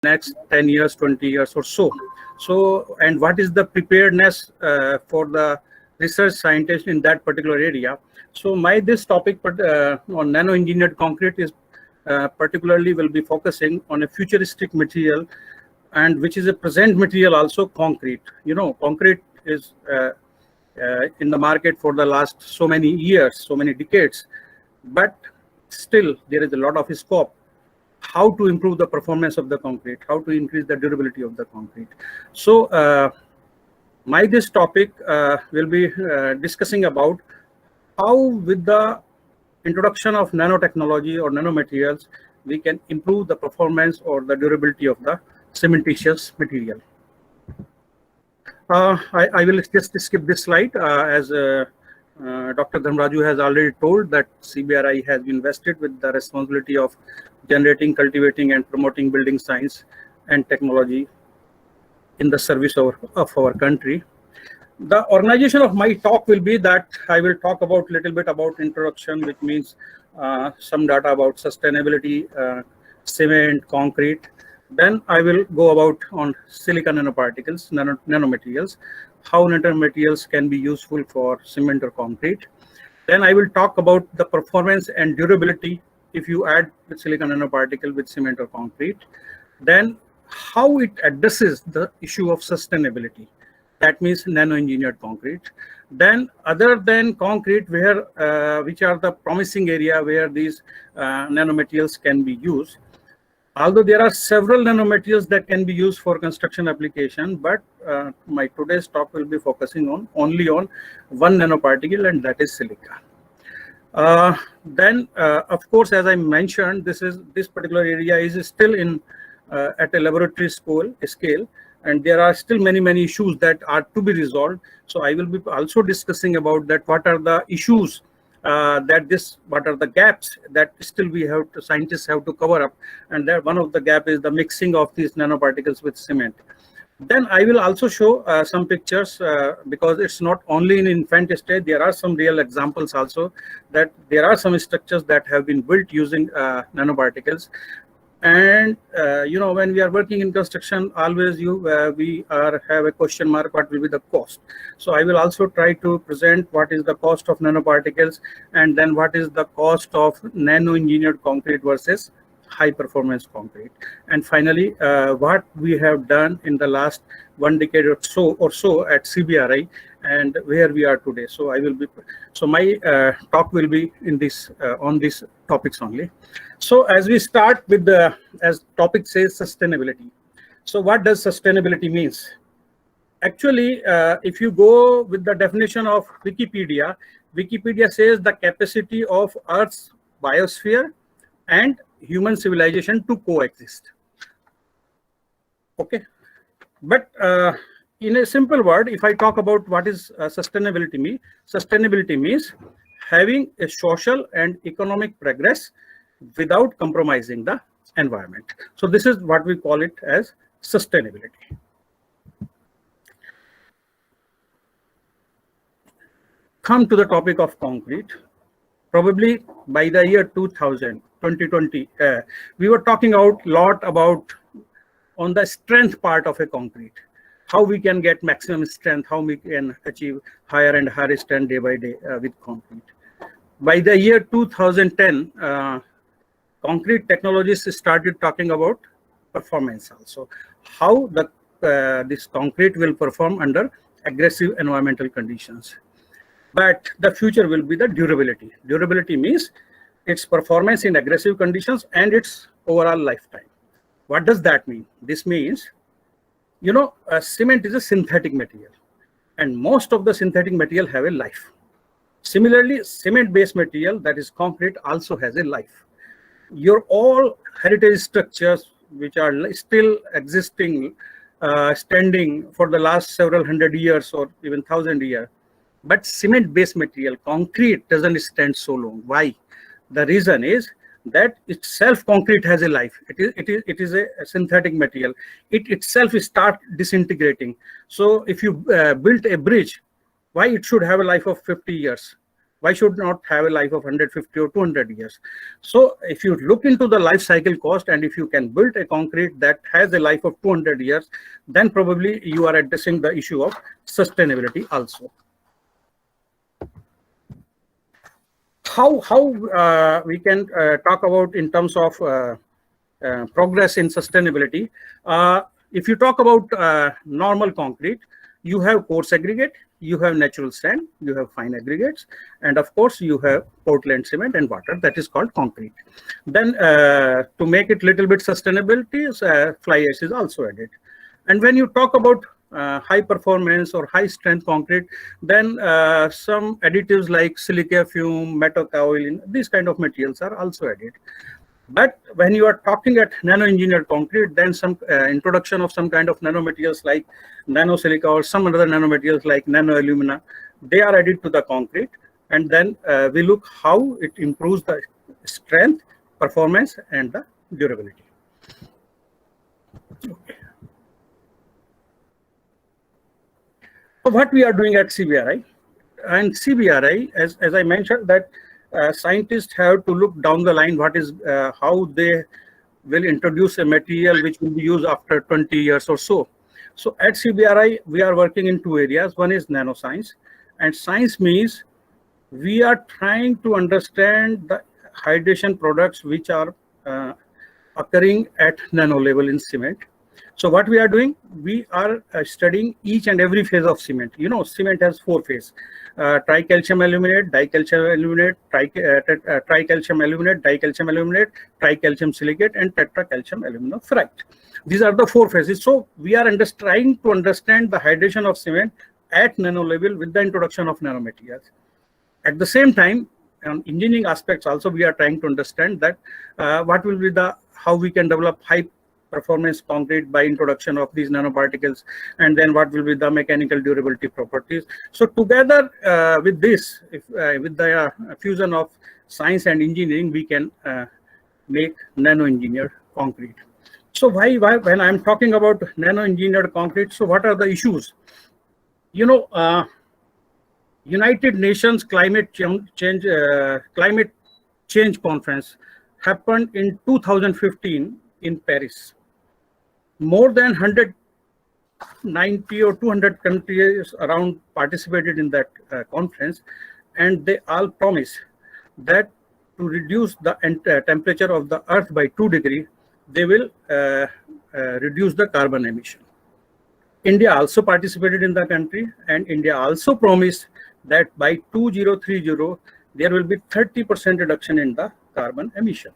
next 10 years, 20 years or so. So, and what is the preparedness for the research scientist in that particular area? So this topic on nano-engineered concrete is particularly will be focusing on a futuristic material, and which is a present material also, concrete. You know, concrete is in the market for the last so many years, so many decades, but still there is a lot of scope how to improve the performance of the concrete, how to increase the durability of the concrete. So this topic will be discussing about how, with the introduction of nanotechnology or nanomaterials, we can improve the performance or the durability of the cementitious material. I will just skip this slide as Dr. Dharmaraju has already told that CBRI has been vested with the responsibility of generating, cultivating, and promoting building science and technology in the service of our country. The organization of my talk will be that I will talk about little bit about introduction, which means some data about sustainability, cement, concrete. Then I will go about on silica nanoparticles, nanomaterials, how nanomaterials can be useful for cement or concrete. Then I will talk about the performance and durability if you add the silica nanoparticle with cement or concrete. Then how it addresses the issue of sustainability. That means nano-engineered concrete. Then other than concrete, where which are the promising area where these nanomaterials can be used. Although there are several nanomaterials that can be used for construction application, but my today's talk will be focusing on only on one nanoparticle, and that is silica. Then, of course, as I mentioned, this particular area is still in at a laboratory scale, and there are still many issues that are to be resolved. So I will be also discussing about that. What are the issues? What are the gaps that still scientists have to cover up, and that one of the gap is the mixing of these nanoparticles with cement. Then I will also show some pictures because it's not only in infant stage. There are some real examples also that there are some structures that have been built using nanoparticles. And you know, when we are working in construction, always we have a question mark, what will be the cost. So I will also try to present what is the cost of nanoparticles, and then what is the cost of nano-engineered concrete versus high performance concrete, and finally what we have done in the last 1 decade or so at CBRI, and where we are today. So my talk will be in this on these topics only. So as we start with as topic says, sustainability. So what does sustainability means? Actually, if you go with the definition of Wikipedia says the capacity of Earth's biosphere and human civilization to coexist. Okay, but in a simple word, if I talk about what is sustainability means having a social and economic progress without compromising the environment. So this is what we call it as sustainability. Come to the topic of concrete. Probably by the year 2020, we were talking a lot about on the strength part of a concrete, how we can get maximum strength, how we can achieve higher and higher strength day by day with concrete. By the year 2010, concrete technologists started talking about performance also, how this concrete will perform under aggressive environmental conditions. But the future will be the durability. Durability means its performance in aggressive conditions and its overall lifetime. What does that mean? This means, you know, cement is a synthetic material, and most of the synthetic material have a life. Similarly, cement-based material, that is concrete, also has a life. Your all heritage structures which are still existing, standing for the last several hundred years or even 1,000 years, but cement-based material, concrete, doesn't stand so long. Why? The reason is that itself concrete has a life. It is a synthetic material. It itself starts disintegrating. So if you built a bridge, why it should have a life of 50 years? Why should not have a life of 150 or 200 years? So if you look into the life cycle cost, and if you can build a concrete that has a life of 200 years, then probably you are addressing the issue of sustainability also. How we can talk about in terms of progress in sustainability. If you talk about normal concrete, you have coarse aggregate, you have natural sand, you have fine aggregates, and of course you have Portland cement and water, that is called concrete. Then to make it little bit sustainability, fly ash is also added. And when you talk about high performance or high strength concrete, then some additives like silica fume, metakaolin, these kind of materials are also added. But when you are talking at nano-engineered concrete, then some introduction of some kind of nanomaterials like nanosilica or some other nanomaterials like nanoalumina, they are added to the concrete. And then we look how it improves the strength, performance, and the durability. Okay. So what we are doing at CBRI, and CBRI, as I mentioned, that scientists have to look down the line what is how they will introduce a material which will be used after 20 years or so. So at CBRI, we are working in two areas. One is nanoscience, and science means we are trying to understand the hydration products which are occurring at nano level in cement. So what we are doing, we are studying each and every phase of cement. You know, cement has four phases: tricalcium aluminate, dicalcium aluminate, tricalcium aluminate, dicalcium aluminate, tricalcium silicate, and tetracalcium aluminum ferrite. These are the four phases. So we are trying to understand the hydration of cement at nano level with the introduction of nanomaterials. At the same time, on engineering aspects also, we are trying to understand that what will be how we can develop high performance concrete by introduction of these nanoparticles, and then what will be the mechanical durability properties. So together with this, with the fusion of science and engineering, we can make nano-engineered concrete. So why when I'm talking about nano-engineered concrete, so what are the issues? You know, United Nations Climate Change Conference happened in 2015 in Paris. More than 190 or 200 countries around participated in that conference, and they all promised that to reduce the temperature of the Earth by 2 degrees, they will reduce the carbon emission. India also participated in the country, and India also promised that by 2030, there will be 30% reduction in the carbon emission.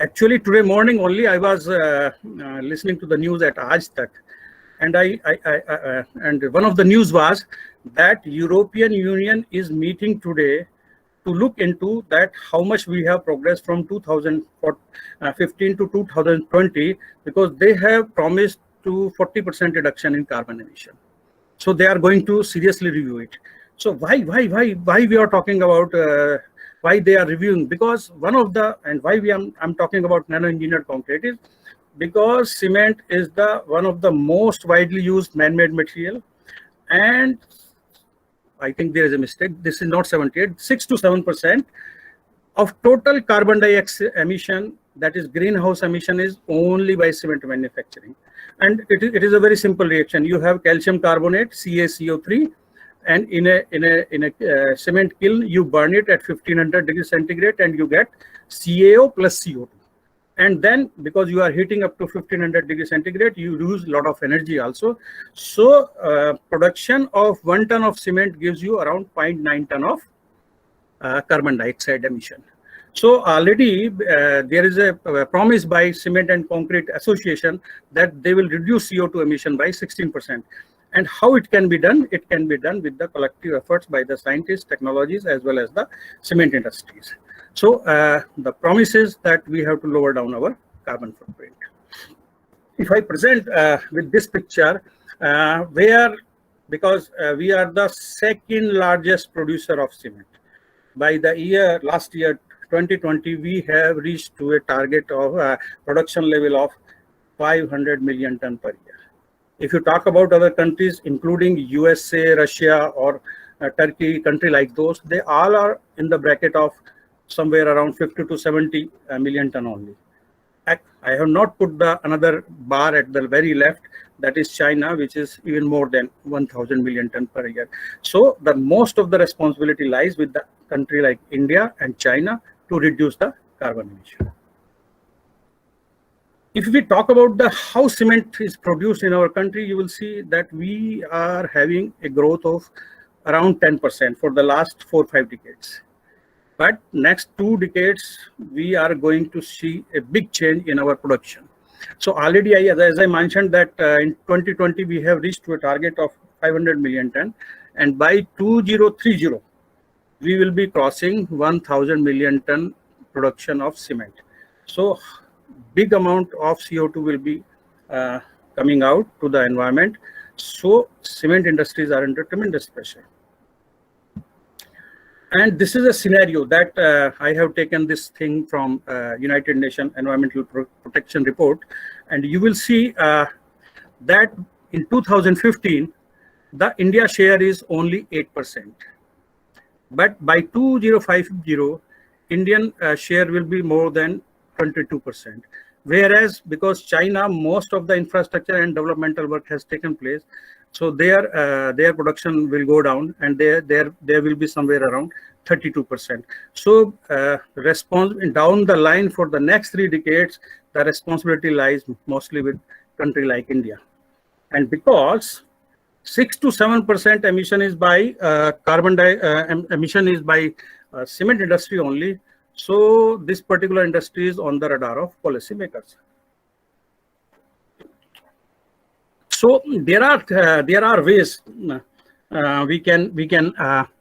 Actually, today morning only, I was listening to the news at Aaj Tak, and and one of the news was that European Union is meeting today to look into that how much we have progressed from 2015 to 2020, because they have promised to 40% reduction in carbon emission. So they are going to seriously review it. So why we are talking about why they are reviewing? Because one of the, and why I'm talking about nano-engineered concrete is because cement is one of the most widely used man-made material, and I think there is a mistake. This is not 78, 6 to 7% of total carbon dioxide emission, that is greenhouse emission, is only by cement manufacturing. And it is a very simple reaction. You have calcium carbonate, CaCO3, and in a cement kiln, you burn it at 1500 degrees centigrade, and you get CaO plus CO2. And then because you are heating up to 1500 degrees centigrade, you use a lot of energy also. So production of 1 ton of cement gives you around 0.9 ton of carbon dioxide emission. So already there is a promise by Cement and Concrete Association that they will reduce CO2 emission by 16%. And how it can be done? It can be done with the collective efforts by the scientists, technologies, as well as the cement industries. So the promise is that we have to lower down our carbon footprint. If I present with this picture, because we are the second largest producer of cement. By the last year, 2020, we have reached to a target of production level of 500 million ton per year. If you talk about other countries, including USA, Russia, or Turkey, country like those, they all are in the bracket of somewhere around 50 to 70 million ton only. I have not put the another bar at the very left, that is China, which is even more than 1000 million ton per year. So the most of the responsibility lies with the country like India and China to reduce the carbon emission. If we talk about the how cement is produced in our country, you will see that we are having a growth of around 10% for the last 4-5 decades. But next 2 decades, we are going to see a big change in our production. So already, as I mentioned, that in 2020, we have reached to a target of 500 million ton. And by 2030, we will be crossing 1000 million ton production of cement. So big amount of CO2 will be coming out to the environment. So cement industries are under tremendous pressure. And this is a scenario that I have taken this thing from United Nations Environmental Protection Report. And you will see that in 2015, the India share is only 8%. But by 2050, Indian share will be more than 22%. Whereas because China, most of the infrastructure and developmental work has taken place, so their production will go down, and there will be somewhere around 32%. So down the line for the next 3 decades, the responsibility lies mostly with country like India. And because 6 to 7% emission is by emission is by cement industry only, so this particular industry is on the radar of policymakers. So there are ways we can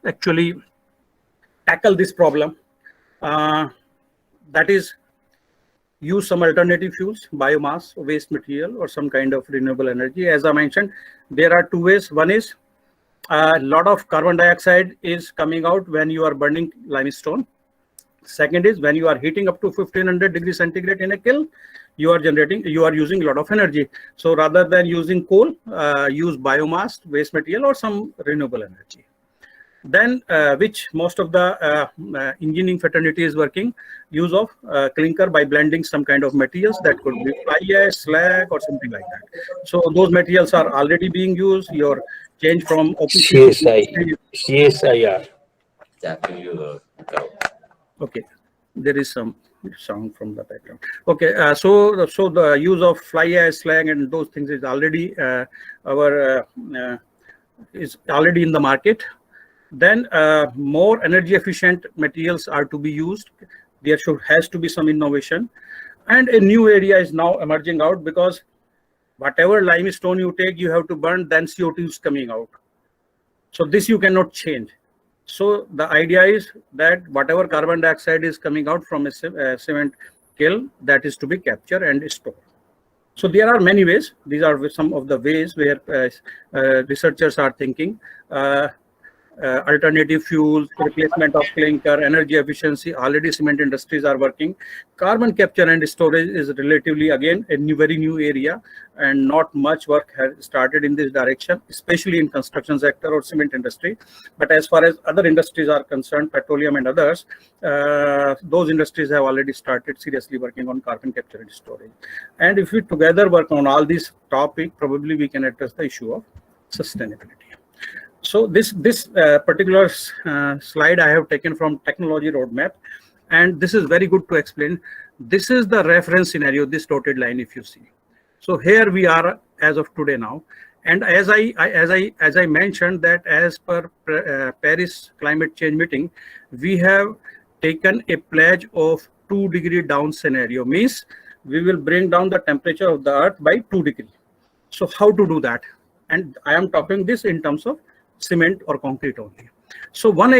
actually tackle this problem. That is, use some alternative fuels, biomass, waste material, or some kind of renewable energy. As I mentioned, there are 2 ways. One is a lot of carbon dioxide is coming out when you are burning limestone. Second is when you are heating up to 1500 degrees centigrade in a kiln, you are using a lot of energy. So rather than using coal, use biomass, waste material, or some renewable energy. Then, which most of the engineering fraternity is working, use of clinker by blending some kind of materials that could be fly ash, slag, or something like that. So those materials are already being used. Your change from CSIR. Okay, there is some sound from the background. Okay, so the use of fly ash, slag, and those things is already is already in the market. Then more energy efficient materials are to be used. There has to be some innovation, and a new area is now emerging out, because whatever limestone you take, you have to burn, then CO2 is coming out. So this you cannot change. So the idea is that whatever carbon dioxide is coming out from a cement kiln, that is to be captured and stored. So there are many ways. These are some of the ways where researchers are thinking. Alternative fuels, replacement of clinker, energy efficiency, already cement industries are working. Carbon capture and storage is relatively, again, a very new area, and not much work has started in this direction, especially in construction sector or cement industry. But as far as other industries are concerned, petroleum and others, those industries have already started seriously working on carbon capture and storage. And if we together work on all these topics, probably we can address the issue of sustainability. So this particular slide I have taken from Technology Roadmap, and this is very good to explain. This is the reference scenario, this dotted line, if you see. So here we are as of today now, and as I mentioned that as per Paris climate change meeting, we have taken a pledge of 2-degree down scenario, means we will bring down the temperature of the earth by 2 degrees. So how to do that? And I am talking this in terms of cement or concrete only. So one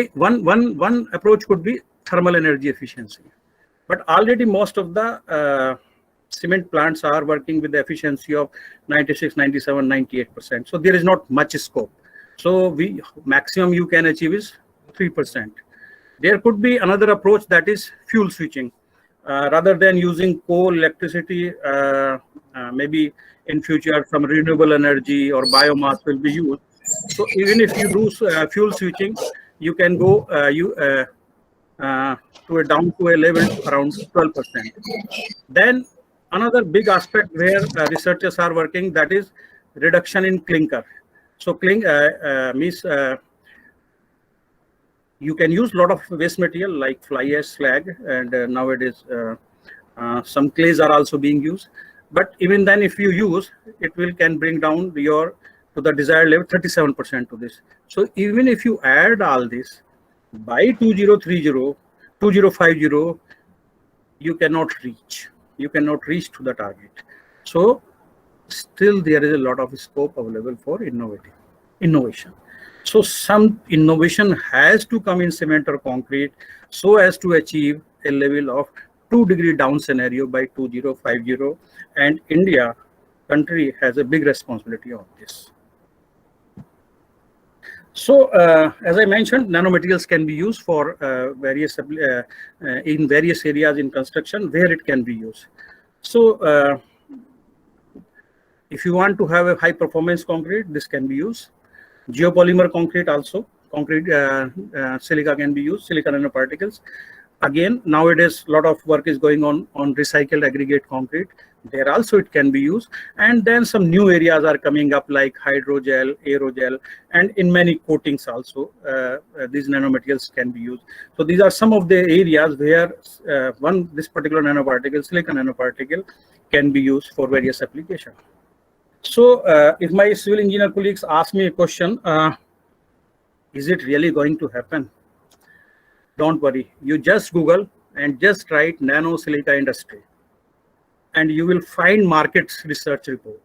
approach could be thermal energy efficiency, but already most of the cement plants are working with the efficiency of 96, 97, 98%. So there is not much scope. So maximum you can achieve is 3%. There could be another approach, that is fuel switching. Rather than using coal, electricity, maybe in future some renewable energy or biomass will be used. So even if you do fuel switching, you can go to a down to a level around 12%. Then another big aspect where researchers are working, that is reduction in clinker. So means you can use a lot of waste material like fly ash, slag, and nowadays some clays are also being used. But even then, if you use it, can bring down your to the desired level 37% to this. So even if you add all this by 2030, 2050, you cannot reach. You cannot reach to the target. So still there is a lot of scope available for innovation. So some innovation has to come in cement or concrete so as to achieve a level of 2-degree down scenario by 2050. And India country has a big responsibility on this. So as I mentioned, nanomaterials can be used for in various areas in construction where it can be used. So if you want to have a high performance concrete, this can be used. Geopolymer concrete also, silica can be used, silica nanoparticles. Again, nowadays a lot of work is going on recycled aggregate concrete. There also it can be used. And then some new areas are coming up like hydrogel, aerogel, and in many coatings also these nanomaterials can be used. So these are some of the areas where this particular nanoparticle, silica nanoparticle, can be used for various applications. So if my civil engineer colleagues ask me a question, is it really going to happen? Don't worry, you just Google and just write nano silica industry, and you will find markets research report,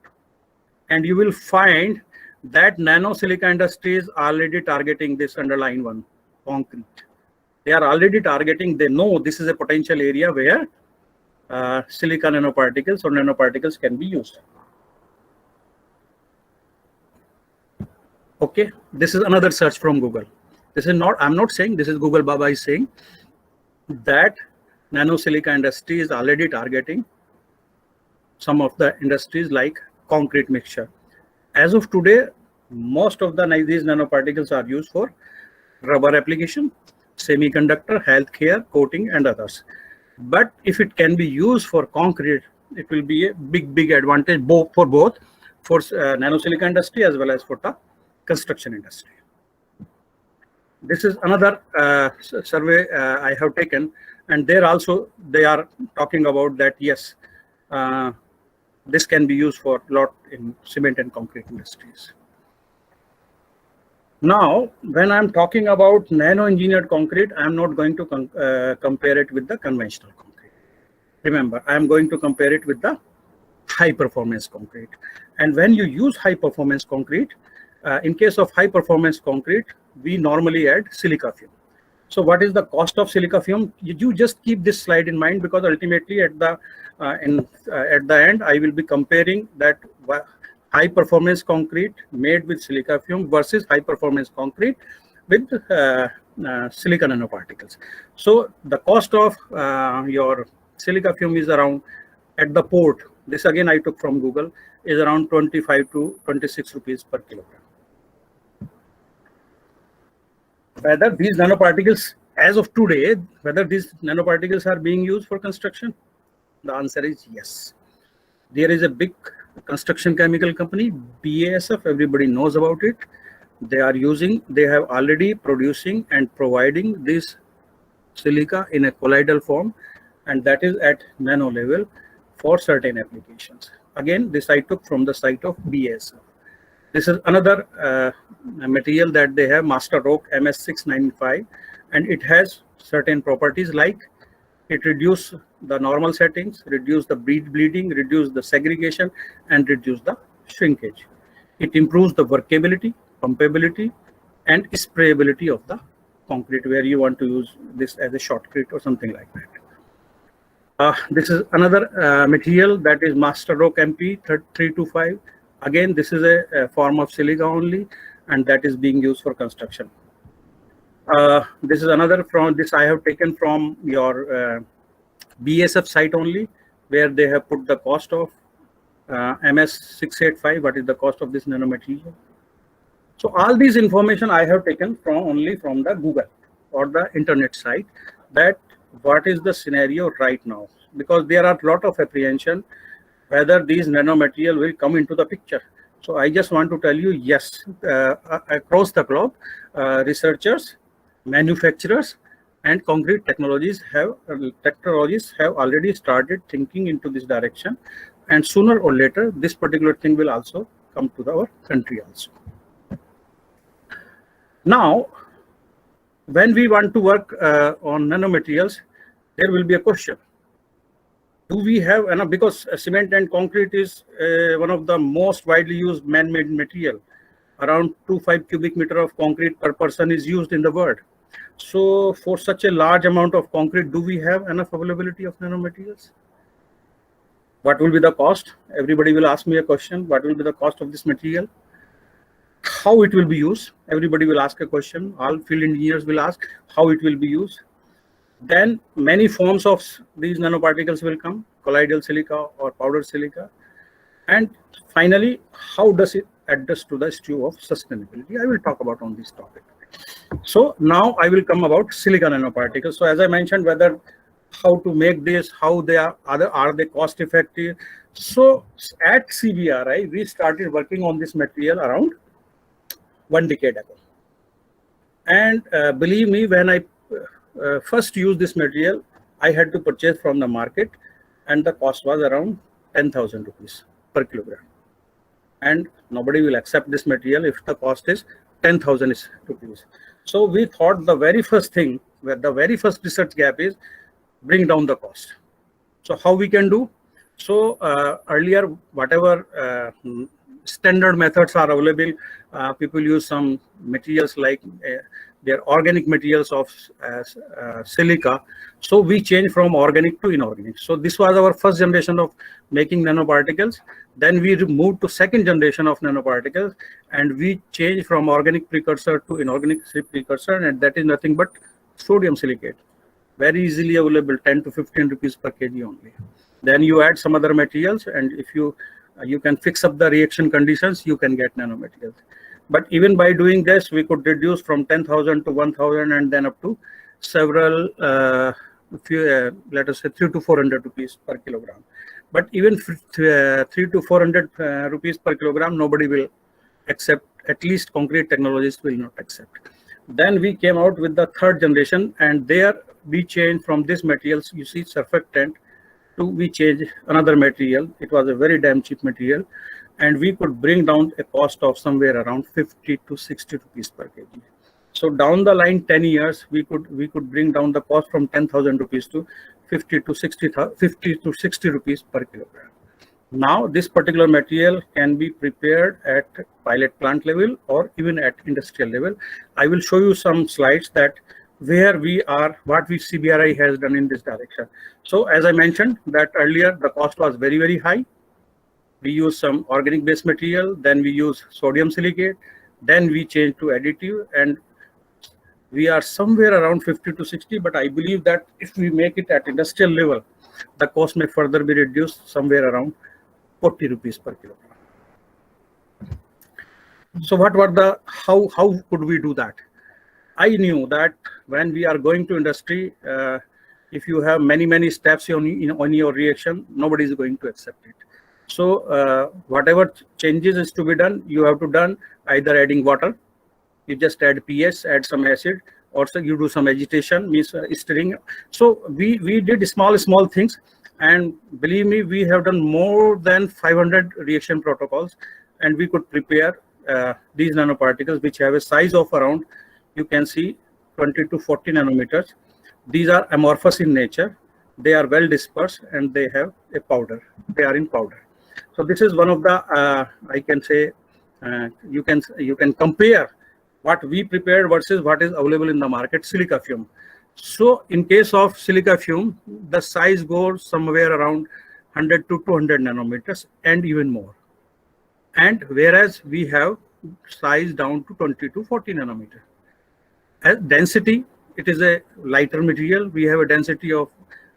and you will find that nano silica industry is already targeting this underlying one, concrete. They are already targeting, they know this is a potential area where silica nanoparticles or nanoparticles can be used. Okay, this is another search from Google. This is not, I'm not saying, this is Google Baba is saying that nano silica industry is already targeting some of the industries like concrete mixture. As of today, most of these nanoparticles are used for rubber application, semiconductor, healthcare, coating, and others. But if it can be used for concrete, it will be a big advantage for both for nano silica industry as well as for the construction industry. This is another survey I have taken, and there also they are talking about that yes, this can be used for a lot in cement and concrete industries. Now, when I'm talking about nano-engineered concrete, I'm not going to compare it with the conventional concrete. Remember, I'm going to compare it with the high-performance concrete. And when you use high-performance concrete, in case of high-performance concrete, we normally add silica fume. So what is the cost of silica fume? You just keep this slide in mind, because ultimately at the end, I will be comparing that high performance concrete made with silica fume versus high performance concrete with silica nanoparticles. So the cost of your silica fume is around, at the port, this again I took from Google, is around 25 to 26 rupees per kilogram. Whether these nanoparticles, as of today, whether these nanoparticles are being used for construction, the answer is yes. There is a big construction chemical company, BASF, everybody knows about it. They have already producing and providing this silica in a colloidal form, and that is at nano level for certain applications. Again, this I took from the site of BASF. This is another material that they have, Master Rock MS695, and it has certain properties like it reduces the normal settings, reduce the bleeding, reduce the segregation, and reduce the shrinkage. It improves the workability, pumpability, and sprayability of the concrete where you want to use this as a shotcrete or something like that. This is another material, that is Master Rock MP325. Again, this is a form of silica only, and that is being used for construction. This is another from this I have taken from your BASF site only, where they have put the cost of MS685. What is the cost of this nanomaterial? So all these information I have taken from only from the Google or the internet site, that what is the scenario right now, because there are a lot of apprehension whether these nanomaterial will come into the picture. So I just want to tell you, yes, across the globe, researchers, manufacturers, and concrete technologies have already started thinking into this direction, and sooner or later this particular thing will also come to our country also. Now, when we want to work on nanomaterials, there will be a question. Do we have enough? Because cement and concrete is one of the most widely used man-made material. Around 25 cubic meter of concrete per person is used in the world. So for such a large amount of concrete, do we have enough availability of nanomaterials? What will be the cost? Everybody will ask me a question. What will be the cost of this material? How it will be used? Everybody will ask a question. All field engineers will ask how it will be used. Then many forms of these nanoparticles will come, colloidal silica or powdered silica. And finally, how does it adjust to the issue of sustainability? I will talk about on this topic. So now I will come about silica nanoparticles. So as I mentioned, whether how to make this, how they are they cost effective? So at CBRI, we started working on this material around 1 decade ago. And believe me, when I first used this material, I had to purchase from the market, and the cost was around 10,000 rupees per kilogram. And nobody will accept this material if the cost is 10,000 rupees. So we thought the very first thing, where the very first research gap is, bring down the cost. So how we can do? So earlier, whatever standard methods are available, people use some materials like their organic materials of silica. So we changed from organic to inorganic. So this was our first generation of making nanoparticles. Then we moved to second generation of nanoparticles, and we changed from organic precursor to inorganic precursor, and that is nothing but sodium silicate. Very easily available, 10 to 15 rupees per kg only. Then you add some other materials, and if you can fix up the reaction conditions, you can get nanomaterials. But even by doing this, we could reduce from 10,000 to 1,000, and then up to several, let us say 300 to 400 rupees per kilogram. But even 300 to 400 rupees per kilogram, nobody will accept. At least concrete technologists will not accept. Then we came out with the third generation, and there we changed from this materials, you see surfactant, to we change another material. It was a very damn cheap material, and we could bring down a cost of somewhere around 50 to 60 rupees per kg. So down the line, 10 years, we could bring down the cost from 10,000 rupees to 50 to 60 rupees per kilogram. Now this particular material can be prepared at pilot plant level or even at industrial level. I will show you some slides that where we are, what we CBRI has done in this direction. So as I mentioned that earlier, the cost was very, very high. We use some organic based material, then we use sodium silicate, then we change to additive, and we are somewhere around 50 to 60. But I believe that if we make it at industrial level, the cost may further be reduced somewhere around 40 rupees per kilogram. So what were the, how could we do that? I knew that when we are going to industry, if you have many steps on your reaction, nobody is going to accept it. So whatever changes is to be done, you have to done either adding water, you just add pH, add some acid, or so you do some agitation, means stirring. So we did small things, and believe me, we have done more than 500 reaction protocols, and we could prepare these nanoparticles which have a size of around, you can see, 20 to 40 nanometers. These are amorphous in nature. They are well dispersed, and they have a powder. They are in powder. So this is one of the, I can say, you can compare what we prepared versus what is available in the market, silica fume. So in case of silica fume, the size goes somewhere around 100 to 200 nanometers and even more. And whereas we have size down to 20 to 40 nanometers. As density, it is a lighter material. We have a density of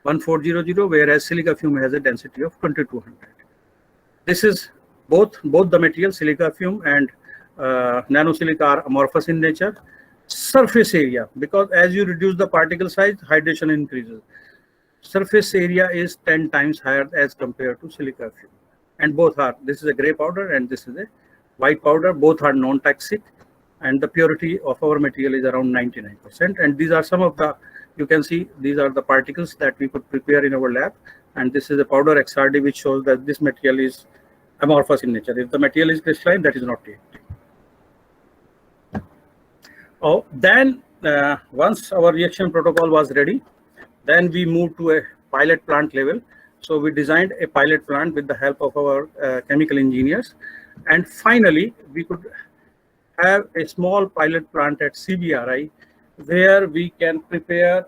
1400, whereas silica fume has a density of 2200. This is both the material, silica fume and nanosilica are amorphous in nature. Surface area, because as you reduce the particle size, hydration increases. Surface area is 10 times higher as compared to silica fume. And both are, this is a gray powder and this is a white powder. Both are non-toxic, and the purity of our material is around 99%. And these are some of the, you can see, these are the particles that we could prepare in our lab. And this is a powder XRD, which shows that this material is amorphous in nature. If the material is crystalline, that is not reactive. Oh, then once our reaction protocol was ready, then we moved to a pilot plant level. So we designed a pilot plant with the help of our chemical engineers. And finally, we could have a small pilot plant at CBRI where we can prepare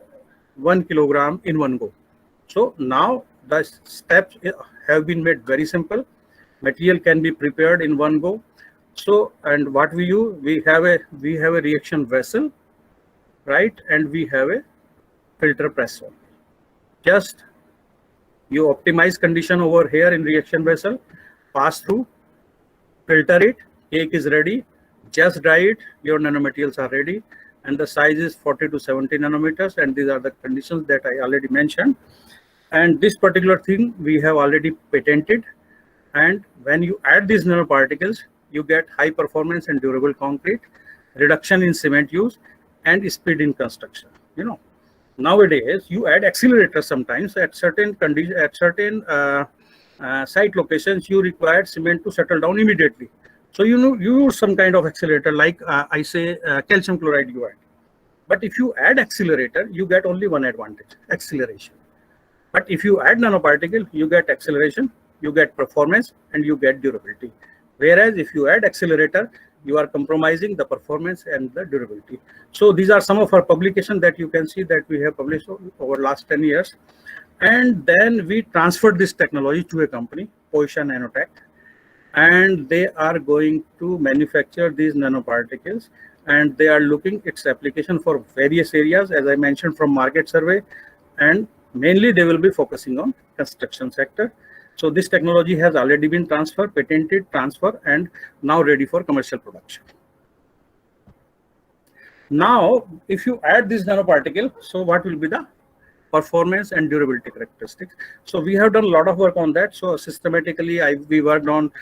1 kilogram in one go. So now the steps have been made very simple. Material can be prepared in one go. So, and what we do, we have a reaction vessel, right? And we have a filter press one. Just you optimize condition over here in reaction vessel, pass through, filter it, cake is ready, just dry it, your nanomaterials are ready, and the size is 40 to 70 nanometers, and these are the conditions that I already mentioned. And this particular thing we have already patented, and when you add these nanoparticles, you get high performance and durable concrete, reduction in cement use, and speed in construction. You know, nowadays you add accelerators sometimes at certain conditions, at certain site locations, you require cement to settle down immediately. So you use some kind of accelerator, like I say calcium chloride you add. But if you add accelerator, you get only one advantage, acceleration. But if you add nanoparticle, you get acceleration, you get performance, and you get durability. Whereas if you add accelerator, you are compromising the performance and the durability. So these are some of our publications that you can see that we have published over last 10 years. And then we transferred this technology to a company, Poisha Nanotech, and they are going to manufacture these nanoparticles, and they are looking its application for various areas, as I mentioned, from market survey, and mainly they will be focusing on construction sector. So this technology has already been transferred, patented, and now ready for commercial production. Now, if you add this nanoparticle, so what will be the performance and durability characteristics? So we have done a lot of work on that. So systematically, we worked on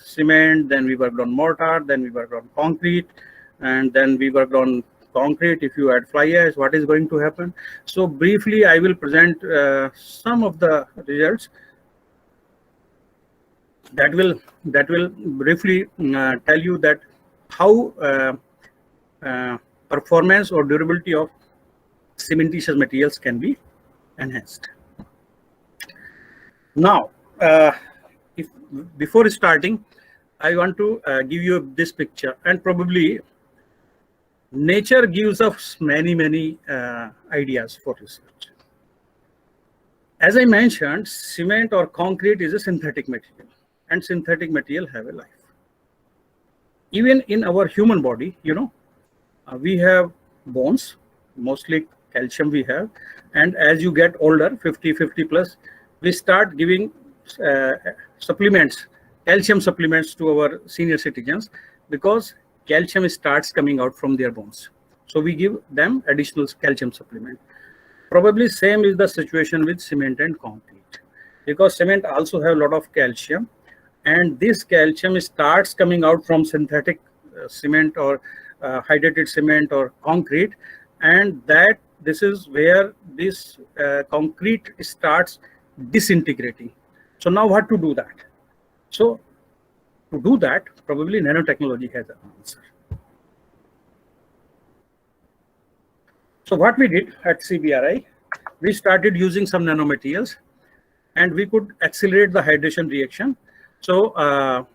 cement, then we worked on mortar, then we worked on concrete, and then we worked on concrete. If you add fly ash, what is going to happen? So briefly, I will present some of the results that will briefly tell you that how performance or durability of cementitious materials can be enhanced. Now, before starting, I want to give you this picture, and probably nature gives us many ideas for research. As I mentioned, cement or concrete is a synthetic material, and synthetic material have a life. Even in our human body, you know, we have bones, mostly calcium we have, and as you get older, 50 plus, we start giving supplements, calcium supplements to our senior citizens, because calcium starts coming out from their bones. So we give them additional calcium supplement. Probably same is the situation with cement and concrete, because cement also have a lot of calcium, and this calcium starts coming out from synthetic cement or hydrated cement or concrete, and that this is where this concrete starts disintegrating. So now what to do that? So to do that, probably nanotechnology has an answer. So what we did at CBRI, we started using some nanomaterials, and we could accelerate the hydration reaction. So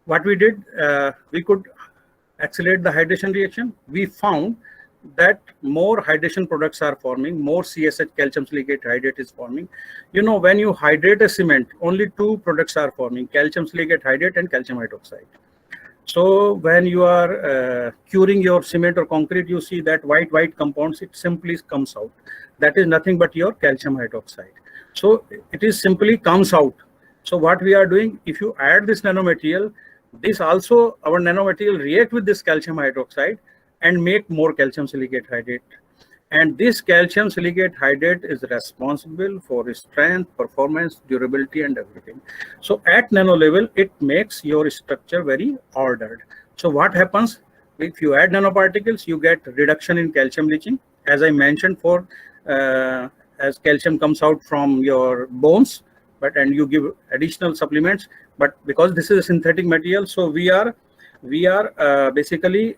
what we did, we could accelerate the hydration reaction. We found that more hydration products are forming, more CSH, calcium silicate hydrate is forming. You know, when you hydrate a cement, only two products are forming, calcium silicate hydrate and calcium hydroxide. So when you are curing your cement or concrete, you see that white compounds, it simply comes out. That is nothing but your calcium hydroxide. So it is simply comes out. So what we are doing, if you add this nanomaterial, This also, our nanomaterial react with this calcium hydroxide and make more calcium silicate hydrate. And this calcium silicate hydrate is responsible for strength, performance, durability, and everything. So at nano level, it makes your structure very ordered. So what happens? If you add nanoparticles, you get reduction in calcium leaching. As I mentioned, for as calcium comes out from your bones, and you give additional supplements. But because this is a synthetic material, so we are basically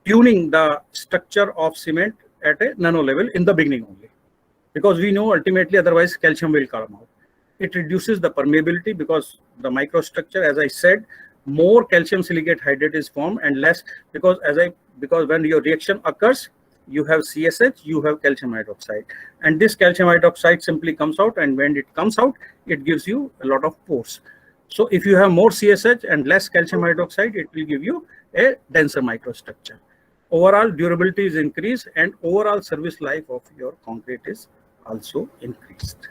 tuning the structure of cement at a nano level in the beginning only, because we know ultimately otherwise calcium will come out. It reduces the permeability because the microstructure, as I said, more calcium silicate hydrate is formed and less, because when your reaction occurs, you have CSH, you have calcium hydroxide, and this calcium hydroxide simply comes out, and when it comes out, it gives you a lot of pores. So if you have more CSH and less calcium hydroxide, it will give you a denser microstructure. Overall durability is increased, and overall service life of your concrete is also increased.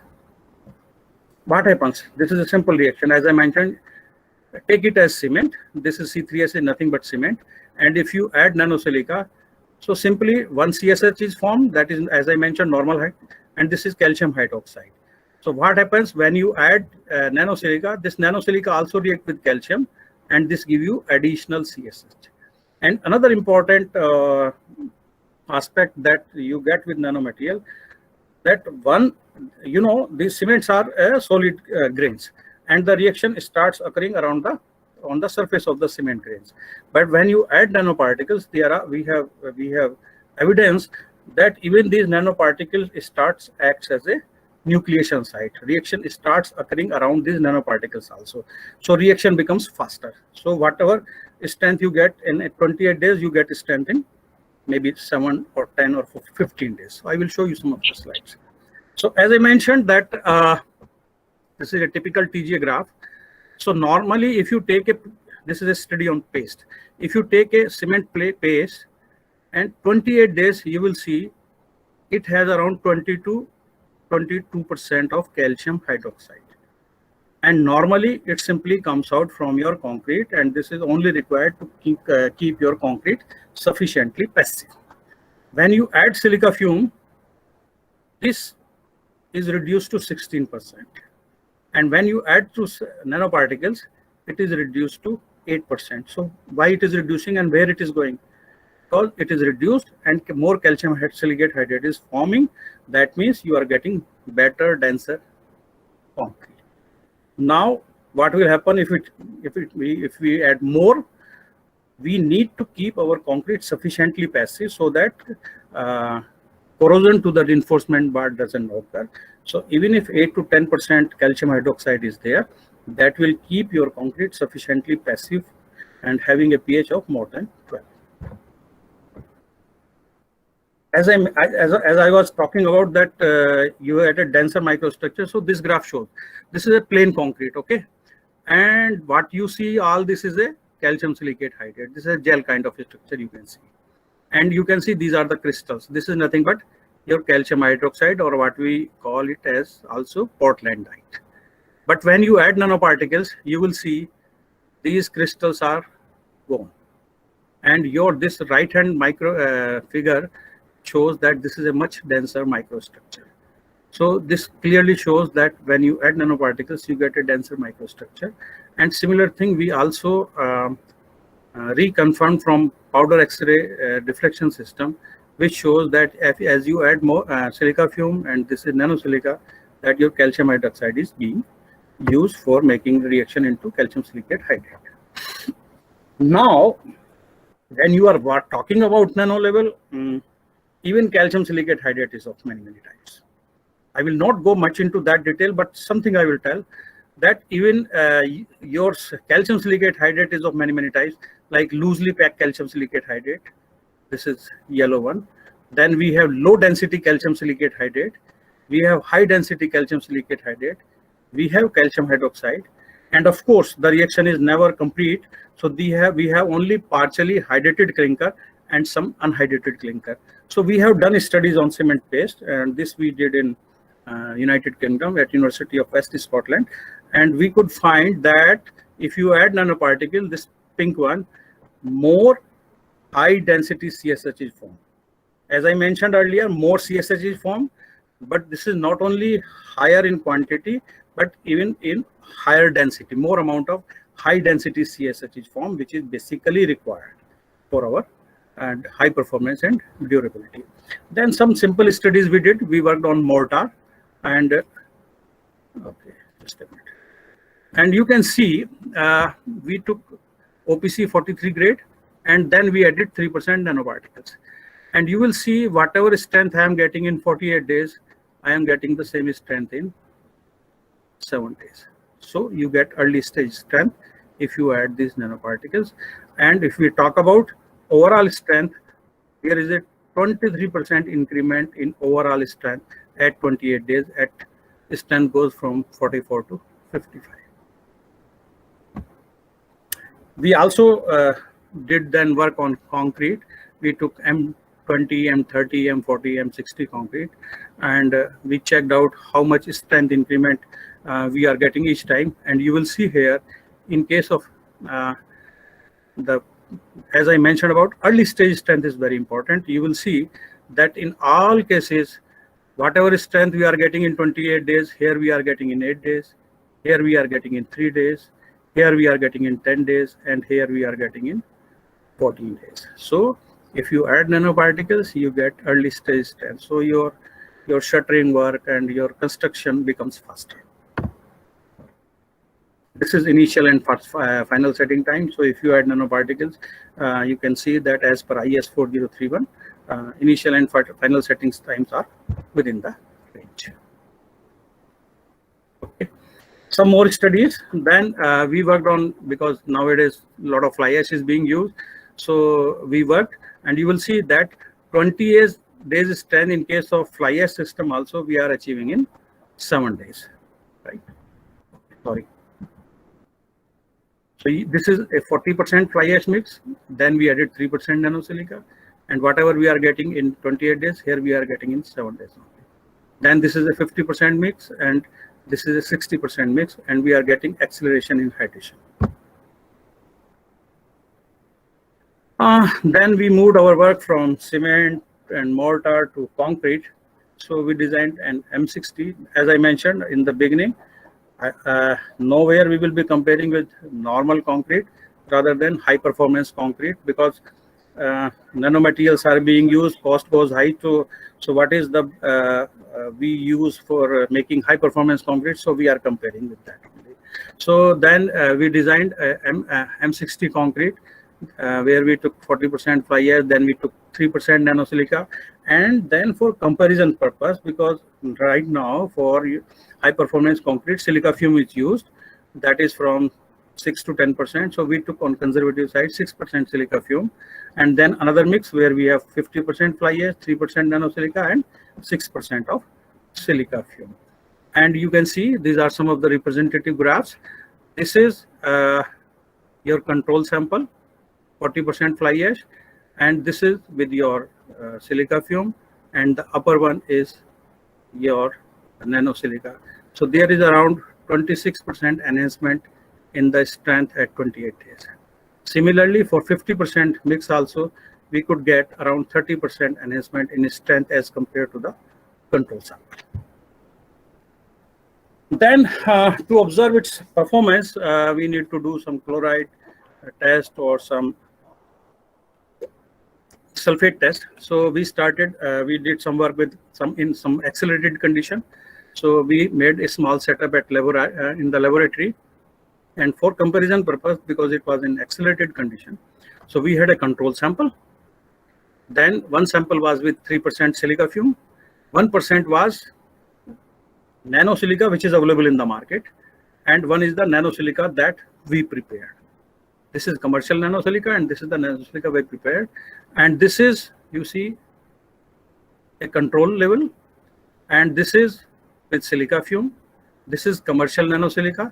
What happens? This is a simple reaction. As I mentioned, take it as cement. This is C3S, is nothing but cement. And if you add nanosilica, so simply one CSH is formed, that is, as I mentioned, normal height, and this is calcium hydroxide. So what happens when you add nanosilica? This nanosilica also react with calcium, and this give you additional CSH. And another important aspect that you get with nanomaterial, that one, you know, these cements are solid grains, and the reaction starts occurring around on the surface of the cement grains. But when you add nanoparticles, we have evidence that even these nanoparticles acts as a nucleation site. Reaction starts occurring around these nanoparticles also. So reaction becomes faster. So whatever strength you get in 28 days, you get strength in maybe 7 or 10 or 15 days. So I will show you some of the slides. So as I mentioned that this is a typical TGA graph. So normally if you take this is a study on paste. If you take a cement paste and 28 days, you will see it has around 20 to 22% of calcium hydroxide. And normally it simply comes out from your concrete, and this is only required to keep your concrete sufficiently passive. When you add silica fume, this is reduced to 16%. And when you add to nanoparticles, it is reduced to 8%. So why it is reducing and where it is going? Because it is reduced and more calcium silicate hydrate is forming. That means you are getting better, denser concrete. Now, what will happen if we add more? We need to keep our concrete sufficiently passive so that corrosion to the reinforcement bar doesn't occur. So even if 8 to 10% calcium hydroxide is there, that will keep your concrete sufficiently passive and having a pH of more than 12. As I was talking about that you had a denser microstructure, so this graph shows this is a plain concrete, okay, and what you see, all this is a calcium silicate hydrate. This is a gel kind of a structure you can see, and you can see these are the crystals. This is nothing but your calcium hydroxide, or what we call it as also portlandite. But when you add nanoparticles, you will see these crystals are gone, and this right hand micro figure shows that this is a much denser microstructure. So this clearly shows that when you add nanoparticles, you get a denser microstructure. And similar thing we also reconfirmed from powder X-ray difflection system, which shows that as you add more silica fume, and this is nanosilica, that your calcium hydroxide is being used for making reaction into calcium silicate hydrate. Now, when you are talking about nano level, even calcium silicate hydrate is of many types. I will not go much into that detail, but something I will tell, that even your calcium silicate hydrate is of many types, like loosely packed calcium silicate hydrate. This is yellow one. Then we have low density calcium silicate hydrate. We have high density calcium silicate hydrate. We have calcium hydroxide. And of course, the reaction is never complete. So we have only partially hydrated clinker and some unhydrated clinker. So we have done studies on cement paste, and this we did in United Kingdom at University of West Scotland, and we could find that if you add nanoparticle, this pink one, more high density CSH is formed. As I mentioned earlier, more CSH is formed, but this is not only higher in quantity, but even in higher density, more amount of high density CSH is formed, which is basically required for our high performance and durability. Then some simple studies we did. We worked on mortar and okay, just a minute. And you can see we took OPC 43 grade and then we added 3% nanoparticles. And you will see whatever strength I am getting in 48 days, I am getting the same strength in 7 days. So you get early stage strength if you add these nanoparticles. And if we talk about overall strength, here is a 23% increment in overall strength at 28 days. At strength goes from 44 to 55. We also did then work on concrete. We took M20, M30, M40, M60 concrete, and we checked out how much strength increment we are getting each time. And you will see here, in case of as I mentioned about early stage strength is very important. You will see that in all cases, whatever strength we are getting in 28 days, here we are getting in 8 days, here we are getting in 3 days, here we are getting in 10 days, and here we are getting in 14 days. So if you add nanoparticles, you get early stage strength. So your shuttering work and your construction becomes faster. This is initial and final setting time. So if you add nanoparticles, you can see that as per IS 4031, initial and final setting times are within the range. Okay. Some more studies. Then we worked on, because nowadays a lot of fly ash is being used. So we worked, and you will see that 20 days strength in case of fly ash system also we are achieving in 7 days, right? Sorry. So this is a 40% fly ash mix. Then we added 3% nanosilica, and whatever we are getting in 28 days, here we are getting in 7 days. Then this is a 50% mix, and this is a 60% mix, and we are getting acceleration in hydration. Then we moved our work from cement and mortar to concrete. So we designed an M60. As I mentioned in the beginning, nowhere we will be comparing with normal concrete rather than high performance concrete, because nanomaterials are being used, cost goes high. So what is the we use for making high performance concrete? So we are comparing with that. So then we designed M60 concrete, where we took 40% fly ash, then we took 3% nanosilica, and then for comparison purpose, because right now for high performance concrete, silica fume is used, that is from 6 to 10%. So we took on conservative side 6% silica fume, and then another mix where we have 50% fly ash, 3% nanosilica, and 6% of silica fume. And you can see these are some of the representative graphs. This is your control sample, 40% fly ash, and this is with your silica fume, and the upper one is your nanosilica. So there is around 26% enhancement in the strength at 28 days. Similarly, for 50% mix also, we could get around 30% enhancement in strength as compared to the control sample. Then to observe its performance, we need to do some chloride test or some sulfate test. So we started, we did some work with some accelerated condition. So we made a small setup at in the laboratory, and for comparison purpose, because it was in accelerated condition, so we had a control sample. Then one sample was with 3% silica fume, 1% was nanosilica, which is available in the market, and one is the nanosilica that we prepared. This is commercial nanosilica, and this is the nanosilica we prepared. And this is, you see, a control level, and this is with silica fume. This is commercial nanosilica,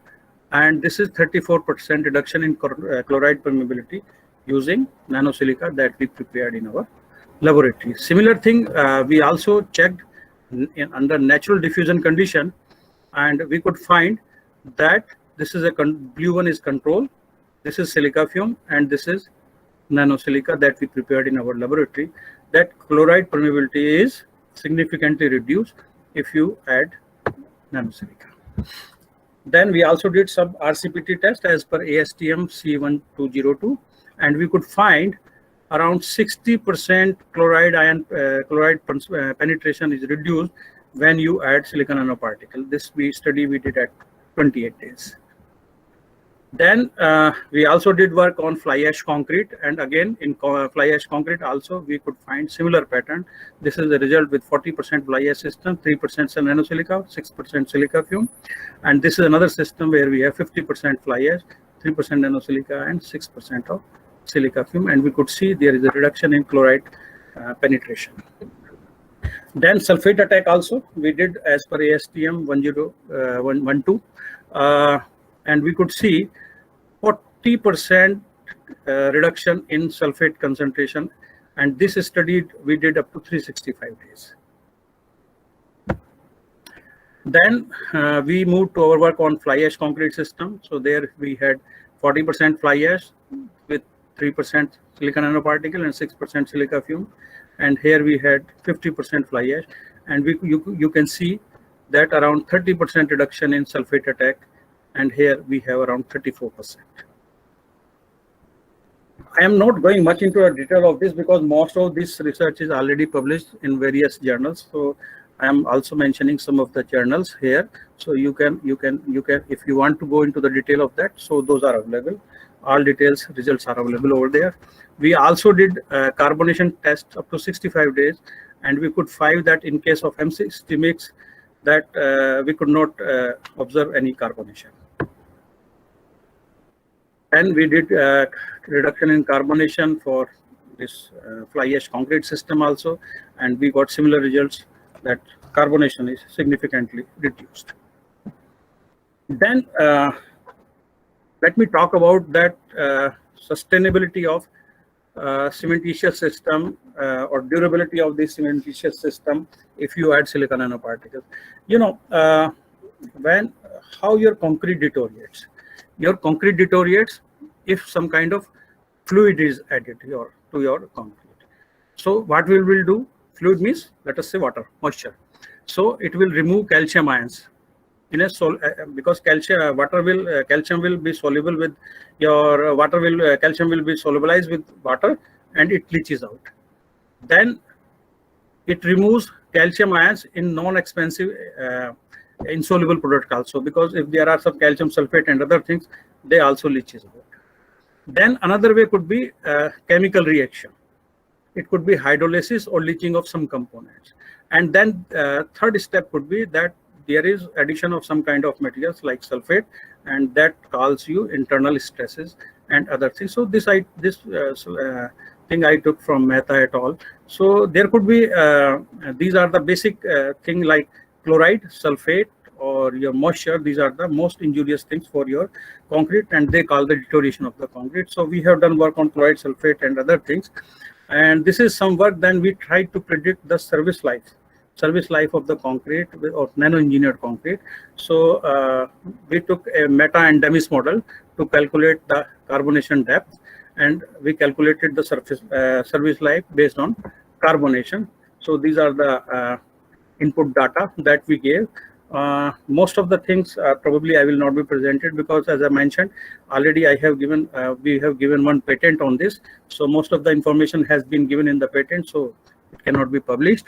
and this is 34% reduction in chloride permeability using nanosilica that we prepared in our laboratory. Similar thing, we also checked under natural diffusion condition, and we could find that This is blue one is control. This is silica fume, and this is nanosilica that we prepared in our laboratory. That chloride permeability is significantly reduced if you add nanosilica. Then we also did some RCPT test as per ASTM C1202, and we could find around 60% chloride penetration is reduced when you add silicon nanoparticle. This we did at 28 days. Then we also did work on fly ash concrete, and again in fly ash concrete also we could find similar pattern. This is the result with 40% fly ash system, 3% nanosilica, 6% silica fume, and this is another system where we have 50% fly ash, 3% nanosilica, and 6% of silica fume, and we could see there is a reduction in chloride penetration. Then sulfate attack also we did as per ASTM 10112, and we could see 40% reduction in sulfate concentration, and this study we did up to 365 days. Then we moved to our work on fly ash concrete system. So there we had 40% fly ash with 3% silicon nanoparticle and 6% silica fume, and here we had 50% fly ash, and you can see that around 30% reduction in sulfate attack, and here we have around 34%. I am not going much into the detail of this because most of this research is already published in various journals. So I am also mentioning some of the journals here. So you can if you want to go into the detail of that, so those are available. All details, results are available over there. We also did carbonation test up to 65 days, and we could find that in case of M60 mix that we could not observe any carbonation. And we did reduction in carbonation for this fly ash concrete system also, and we got similar results that carbonation is significantly reduced. Then let me talk about that sustainability of cementitious system or durability of this cementitious system if you add silicon nanoparticles. You know, how your concrete deteriorates. Your concrete deteriorates if some kind of fluid is added to your concrete. So what we will do, fluid means, let us say, water, moisture. So it will remove calcium ions in a because calcium will be soluble with your calcium will be solubilized with water, and it leaches out. Then it removes calcium ions in non-expensive insoluble product also, because if there are some calcium sulfate and other things, they also leaches out. Then another way could be chemical reaction. It could be hydrolysis or leaching of some components. And then third step could be that there is addition of some kind of materials like sulfate, and that causes you internal stresses and other things. So this thing I took from Mehta et al. So there could be these are the basic thing like chloride, sulfate, or your moisture. These are the most injurious things for your concrete, and they call the deterioration of the concrete. So we have done work on chloride, sulfate, and other things, and this is some work. Then we tried to predict the service life of the concrete or nano-engineered concrete. So we took a Mehta and Demis model to calculate the carbonation depth, and we calculated the service life based on carbonation. So these are the input data that we gave. Most of the things probably I will not be presented because, as I mentioned already, we have given one patent on this. So most of the information has been given in the patent, so it cannot be published.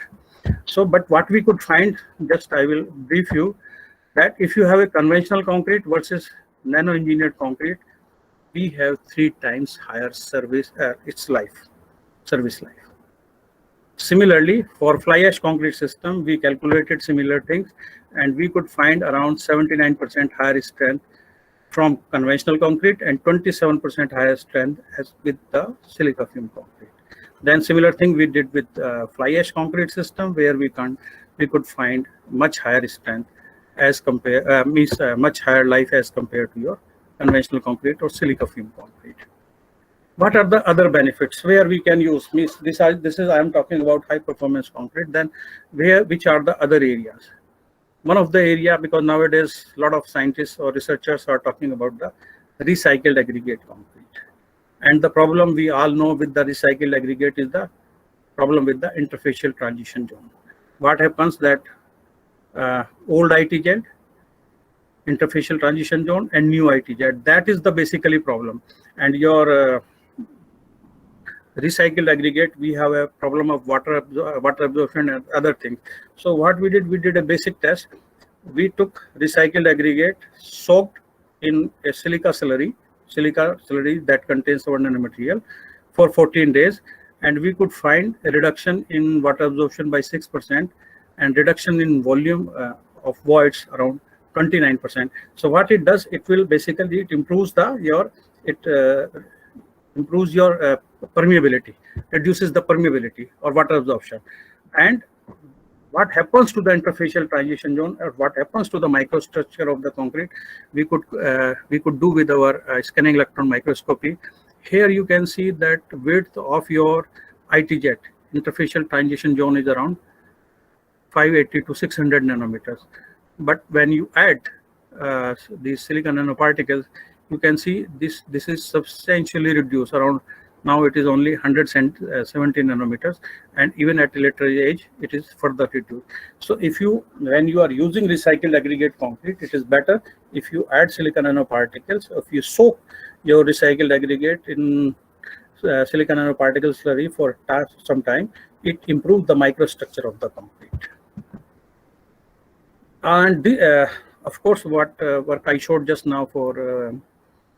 So, but what we could find, just I will brief you, that if you have a conventional concrete versus nano-engineered concrete, we have 3 times higher service life. Similarly, for fly ash concrete system, we calculated similar things, and we could find around 79% higher strength from conventional concrete and 27% higher strength as with the silica fume concrete. Then similar thing we did with fly ash concrete system, where we could find much higher strength as much higher life as compared to your conventional concrete or silica fume concrete. What are the other benefits where we can use? I am talking about high performance concrete. Then which are the other areas? one of the area, because nowadays a lot of scientists or researchers are talking about the recycled aggregate concrete. And the problem we all know with the recycled aggregate is the problem with the interfacial transition zone. What happens that old ITZ, interfacial transition zone, and new ITZ, that is the basically problem. And your recycled aggregate, we have a problem of water absorption and other things. So what we did a basic test. We took recycled aggregate, soaked in a silica slurry that contains our nanomaterial for 14 days, and we could find a reduction in water absorption by 6% and reduction in volume of voids around 29%. So what it does, it will basically, it improves improves your permeability, reduces the permeability or water absorption. And what happens to the interfacial transition zone, or what happens to the microstructure of the concrete, we could do with our scanning electron microscopy. Here you can see that width of your ITZ, interfacial transition zone, is around 580 to 600 nanometers. But when you add these silicon nanoparticles, you can see this is substantially reduced. Around now it is only 170 nanometers, and even at a later age it is further reduced. So when you are using recycled aggregate concrete, it is better if you add silicon nanoparticles. If you soak your recycled aggregate in silicon nanoparticles slurry for some time, it improves the microstructure of the concrete. And of course, what work I showed just now for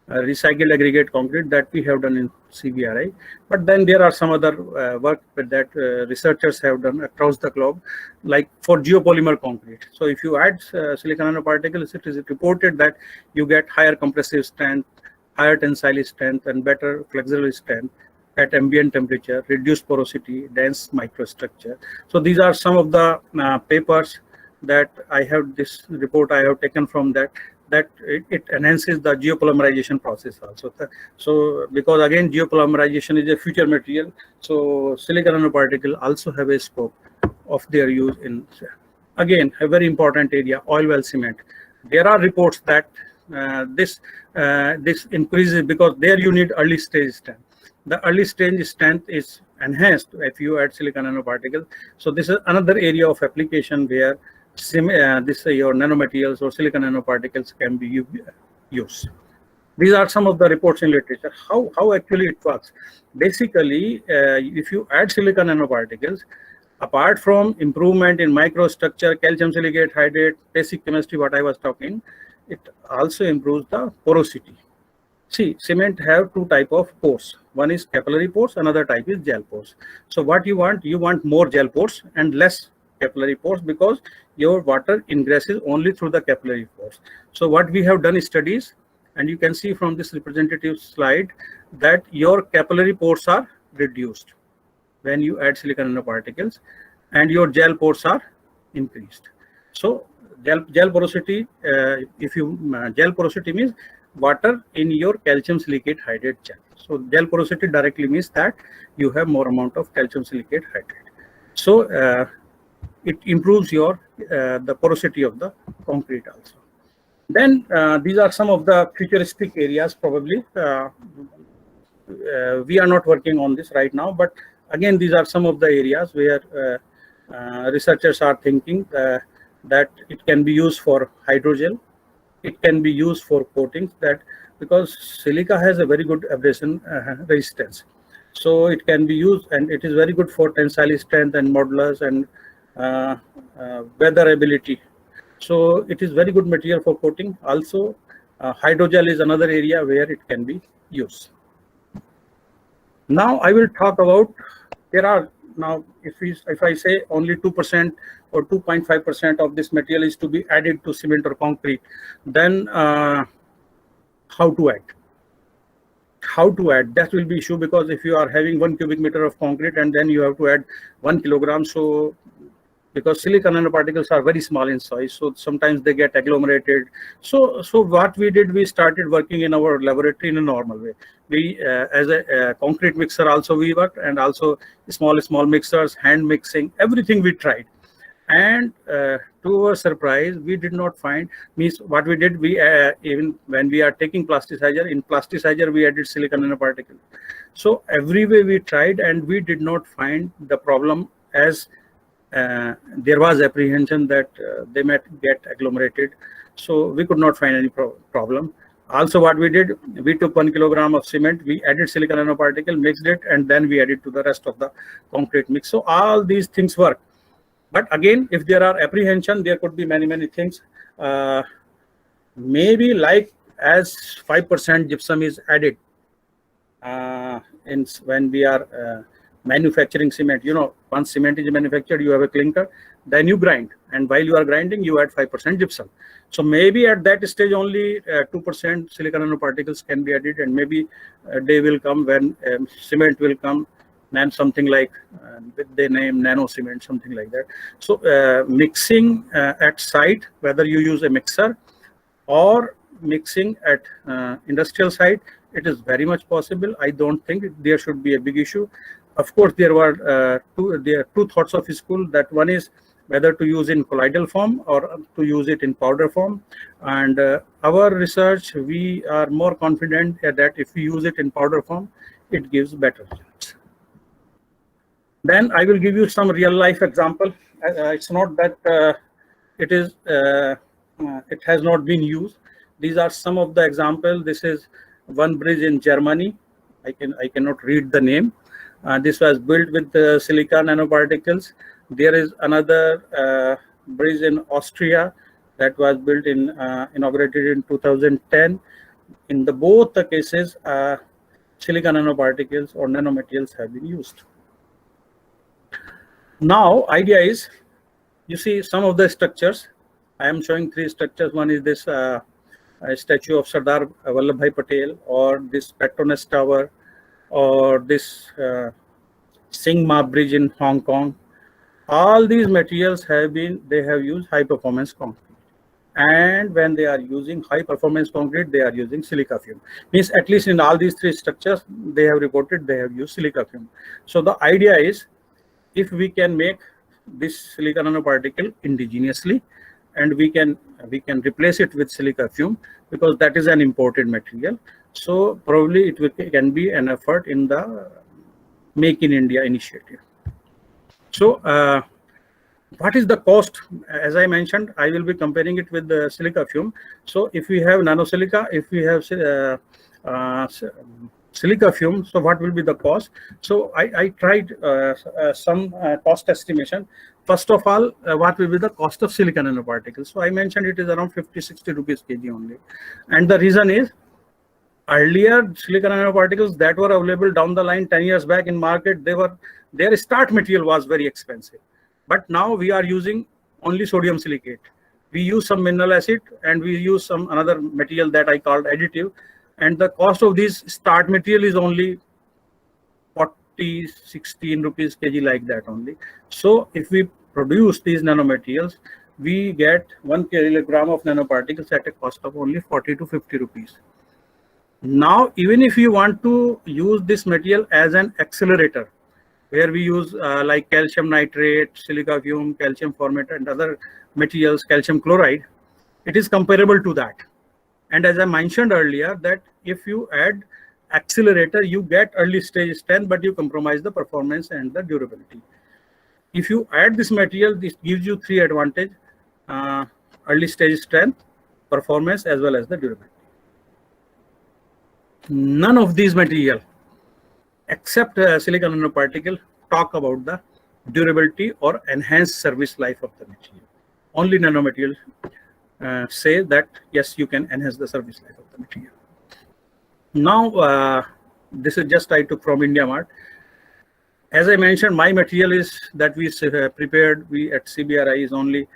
recycled aggregate concrete, that we have done in CBRI, but then there are some other work that researchers have done across the globe, like for geopolymer concrete. So if you add silicon nanoparticles, it is reported that you get higher compressive strength, higher tensile strength, and better flexural strength at ambient temperature, reduced porosity, dense microstructure. So these are some of the papers that I have, this report I have taken from that it enhances the geopolymerization process also. So because again, geopolymerization is a future material, so silicon nanoparticle also have a scope of their use in, again, a very important area, oil well cement. There are reports that this increases, because there you need early stage strength. The early stage strength is enhanced if you add silicon nanoparticles. So this is another area of application where your nanomaterials or silicon nanoparticles can be used. These are some of the reports in literature. How actually it works? Basically, if you add silicon nanoparticles, apart from improvement in microstructure, calcium silicate hydrate, basic chemistry, what I was talking, it also improves the porosity. See, cement have two type of pores. One is capillary pores, another type is gel pores. So what you want more gel pores and less capillary pores, because your water ingresses only through the capillary pores. So what we have done is studies, and you can see from this representative slide that your capillary pores are reduced when you add silicon nanoparticles, and your gel pores are increased. So gel porosity, gel porosity means water in your calcium silicate hydrate gel. So gel porosity directly means that you have more amount of calcium silicate hydrate. So it improves your the porosity of the concrete also. Then these are some of the futuristic areas. Probably we are not working on this right now, but again, these are some of the areas where researchers are thinking that it can be used for hydrogel. It can be used for coatings, that because silica has a very good abrasion resistance. So it can be used, and it is very good for tensile strength and modulus and weatherability. So it is very good material for coating. Also, hydrogel is another area where it can be used. Now I will talk about, there are now, if I say only 2% or 2.5% of this material is to be added to cement or concrete, then how to add? How to add? That will be issue, because if you are having 1 cubic meter of concrete and then you have to add 1 kilogram, so because silicon nanoparticles are very small in size, so sometimes they get agglomerated. So what we did, we started working in our laboratory in a normal way. We as a concrete mixer also we worked, and also small mixers, hand mixing, everything we tried. And to our surprise, we did not find, means what we did, we even when we are taking plasticizer, in plasticizer we added silica nanoparticle. So every way we tried and we did not find the problem, as there was apprehension that they might get agglomerated. So we could not find any problem. Also what we did, we took 1 kilogram of cement, we added silica nanoparticle, mixed it, and then we added to the rest of the concrete mix. So all these things work. But again, if there are apprehension, there could be many things. Maybe like as 5% gypsum is added when we are manufacturing cement. You know, once cement is manufactured, you have a clinker, then you grind, and while you are grinding, you add 5% gypsum. So maybe at that stage only 2% silica nanoparticles can be added, and maybe a day will come when cement will come, and something like they name nano cement, something like that. So mixing at site, whether you use a mixer or mixing at industrial site, it is very much possible. I don't think there should be a big issue. Of course, there are two thoughts of school. That one is whether to use in colloidal form or to use it in powder form. And our research, we are more confident that if we use it in powder form, it gives better results. Then I will give you some real life example. It's not that it has not been used. These are some of the examples. This is one bridge in Germany. I cannot read the name. This was built with silica nanoparticles. There is another bridge in Austria that was built inaugurated in 2010. In both the cases, silica nanoparticles or nanomaterials have been used. Now, idea is, you see some of the structures. I am showing 3 structures. One is this statue of Sardar Vallabhbhai Patel, or this Petronas Tower, or this Singma Bridge in Hong Kong. All these materials have used high performance concrete. And when they are using high performance concrete, they are using silica fume. Means at least in all these 3 structures, they have reported they have used silica fume. So the idea is, if we can make this silica nanoparticle indigenously, and we can replace it with silica fume, because that is an imported material. So probably it can be an effort in the Make in India initiative. So what is the cost? As I mentioned, I will be comparing it with the silica fume. So if we have nanosilica, if we have silica fume, so what will be the cost? So I tried some cost estimation. First of all, what will be the cost of silica nanoparticles? So I mentioned it is around 50-60 rupees kg only. And the reason is, earlier silica nanoparticles that were available down the line 10 years back in market, their start material was very expensive. But now we are using only sodium silicate. We use some mineral acid, and we use some another material that I called additive. And the cost of this start material is only 40-16 rupees kg, like that only. So if we produce these nanomaterials, we get 1 kilogram of nanoparticles at a cost of only 40 to 50 rupees. Now, even if you want to use this material as an accelerator, where we use like calcium nitrate, silica fume, calcium formate, and other materials, calcium chloride, it is comparable to that. And as I mentioned earlier, that if you add accelerator, you get early stage strength, but you compromise the performance and the durability. If you add this material, this gives you 3 advantages: early stage strength, performance, as well as the durability. None of these material, except silica nanoparticle, talk about the durability or enhanced service life of the material. Only nanomaterials say that yes, you can enhance the service life of the material. Now, this is just I took from India Mart. As I mentioned, my material is that we prepared, we at CBRI, is only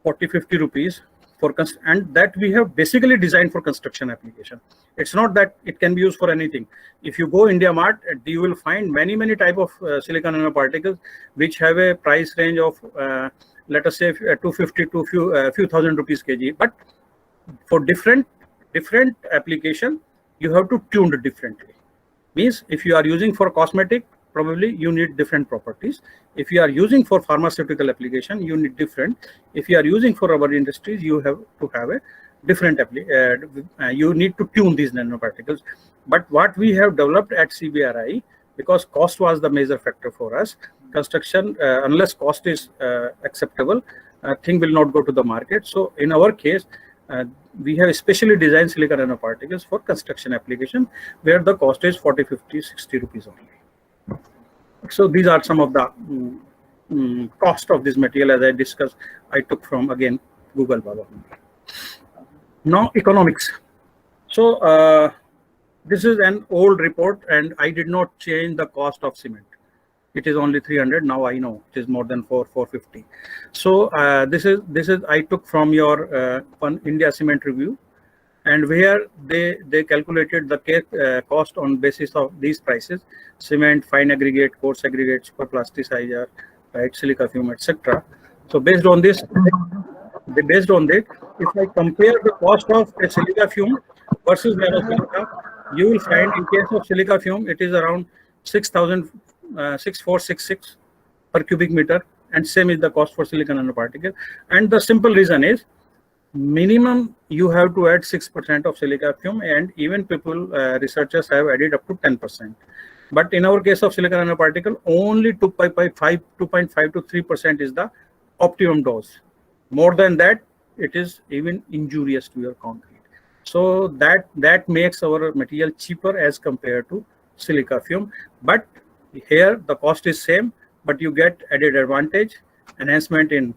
40-50 rupees for and that we have basically designed for construction application. It's not that it can be used for anything. If you go India Mart, you will find many type of silicon nanoparticles which have a price range of let us say 250 to a few thousand rupees kg. But for different application, you have to tune it differently. Means if you are using for cosmetic, probably you need different properties. If you are using for pharmaceutical application, you need different. If you are using for our industries, you have to have a different you need to tune these nanoparticles. But what we have developed at CBRI, because cost was the major factor for us, construction, unless cost is acceptable, thing will not go to the market. So in our case, we have specially designed silica nanoparticles for construction application, where the cost is 40, 50, 60 rupees only. So these are some of the cost of this material, as I discussed. I took from, again, Google Baba. Now economics. So this is an old report, and I did not change the cost of cement. It is only 300. Now I know it is more than 450. So this is I took from your One India Cement Review, and where they calculated the cost on basis of these prices: cement, fine aggregate, coarse aggregate, super plasticizer, right, silica fume, etc. So based on this, if I compare the cost of a silica fume versus nanosilica, you will find in case of silica fume, it is around 6,466 per cubic meter, and same is the cost for silicon nanoparticle. And the simple reason is, minimum you have to add 6% of silica fume, and even people, researchers have added up to 10%. But in our case of silicon nanoparticle, only 2.5 to 3% is the optimum dose. More than that, it is even injurious to your concrete. So that makes our material cheaper as compared to silica fume. But here the cost is same, but you get added advantage, enhancement in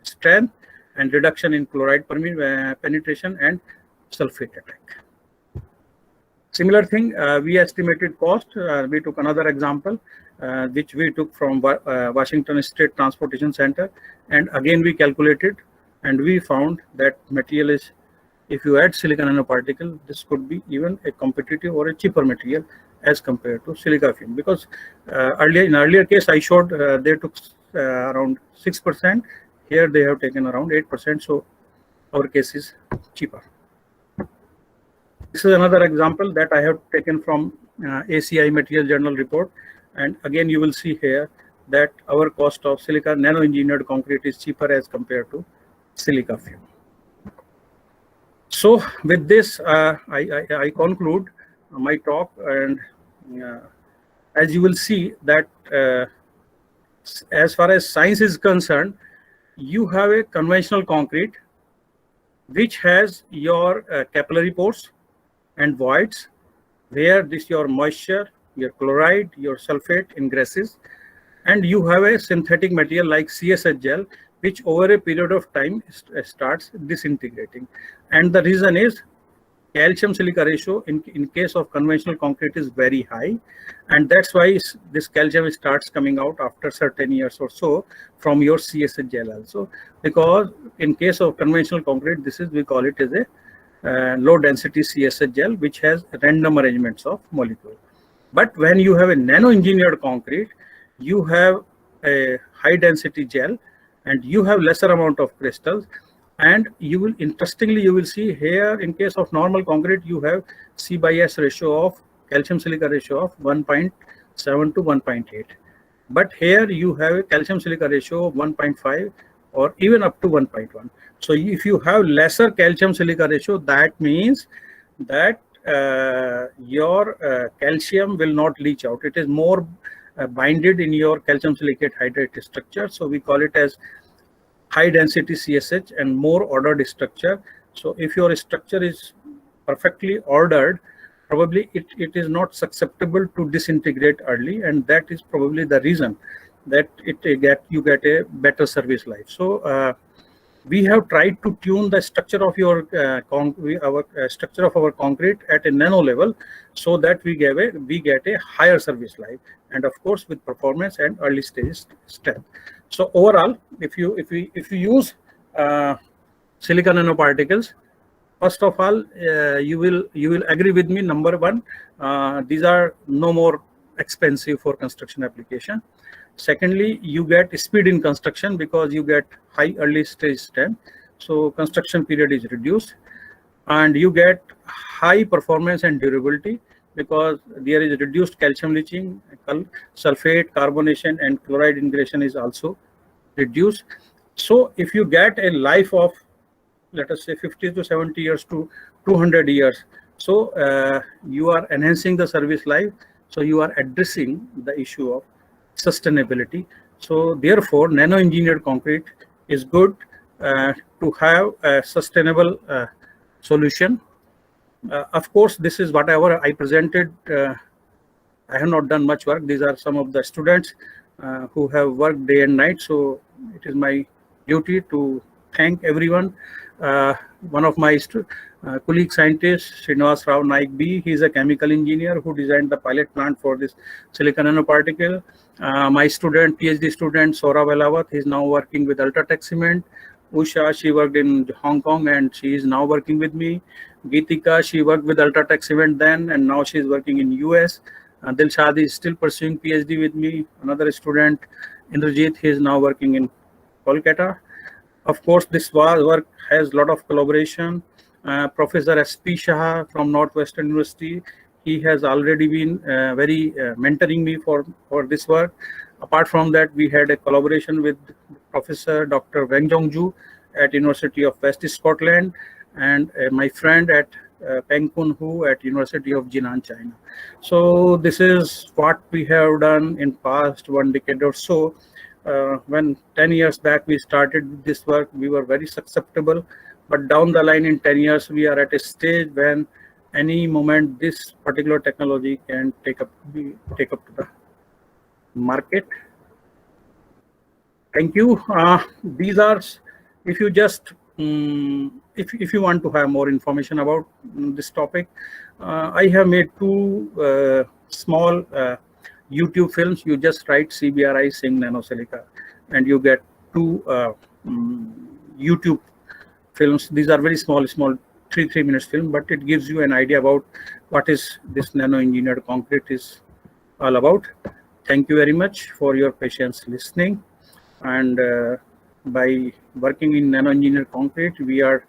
strength, and reduction in chloride penetration and sulfate attack. Similar thing, we estimated cost. We took another example, which we took from Washington State Transportation Center, and again we calculated, and we found that material is, if you add silicon nanoparticle, this could be even a competitive or a cheaper material as compared to silica fume. Because in earlier case I showed they took around 6%. Here they have taken around 8%. So our case is cheaper. This is another example that I have taken from ACI Material Journal report, and again you will see here that our cost of silica nano-engineered concrete is cheaper as compared to silica fume. So with this, I conclude my talk, and as you will see that as far as science is concerned, you have a conventional concrete which has your capillary pores and voids, where this your moisture, your chloride, your sulfate ingresses, and you have a synthetic material like CSH gel, which over a period of time starts disintegrating. And the reason is calcium silica ratio in case of conventional concrete is very high, and that's why this calcium starts coming out after certain years or so from your CSH gel also. Because in case of conventional concrete, we call it as a low density CSH gel, which has random arrangements of molecules. But when you have a nano engineered concrete, you have a high density gel and you have lesser amount of crystals. And you will, interestingly, you will see here in case of normal concrete, you have C/S ratio of calcium silica ratio of 1.7 to 1.8. But here you have a calcium silica ratio of 1.5 or even up to 1.1. So if you have lesser calcium silica ratio, that means that your calcium will not leach out. It is more binded in your calcium silicate hydrate structure. So we call it as high density CSH and more ordered structure. So if your structure is perfectly ordered, probably it is not susceptible to disintegrate early, and that is probably the reason that you get a better service life. So we have tried to tune the structure of your structure of our concrete at a nano level, so that we get a higher service life, and of course with performance and early stage strength. So overall, if you use silicon nanoparticles, first of all, you will agree with me. Number one, these are no more expensive for construction application. Secondly, you get speed in construction because you get high early stage strength, so construction period is reduced, and you get high performance and durability because there is reduced calcium leaching, sulfate, carbonation, and chloride integration is also reduced. So if you get a life of, let us say, 50 to 70 years to 200 years, so you are enhancing the service life, so you are addressing the issue of sustainability. So therefore, nano-engineered concrete is good to have a sustainable solution. Of course, this is whatever I presented. I have not done much work. These are some of the students who have worked day and night. So it is my duty to thank everyone. One of my colleague scientists, Srinivas Rao Naik B, he is a chemical engineer who designed the pilot plant for this silicon nanoparticle. My student, PhD student, Saurabh Elawat, he is now working with Ultratech Cement. Usha, she worked in Hong Kong and she is now working with me. Geetika, she worked with Ultratech Cement then and now she is working in US. Dilshad is still pursuing PhD with me. Another student, Indrajit, he is now working in Kolkata. Of course, this work has a lot of collaboration. Professor S.P. Shah from Northwestern University, he has already been very mentoring me for this work. Apart from that, we had a collaboration with Professor Dr. Weng Zhongju at University of West Scotland and my friend at Peng Kun Hu at University of Jinan, China. So this is what we have done in past 1 decade or so. When 10 years back we started this work, we were very susceptible, but down the line in 10 years, we are at a stage when any moment this particular technology can take up to the market. Thank you. These are, if you just, if you want to have more information about this topic, I have made 2 small YouTube films. You just write CBRI Singh Nanosilica and you get 2 YouTube films. These are very small 3 minutes film, but it gives you an idea about what is this nano-engineered concrete is all about. Thank you very much for your patience listening. And by working in nano-engineered concrete, we are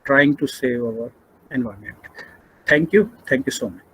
trying to save our environment. Thank you so much.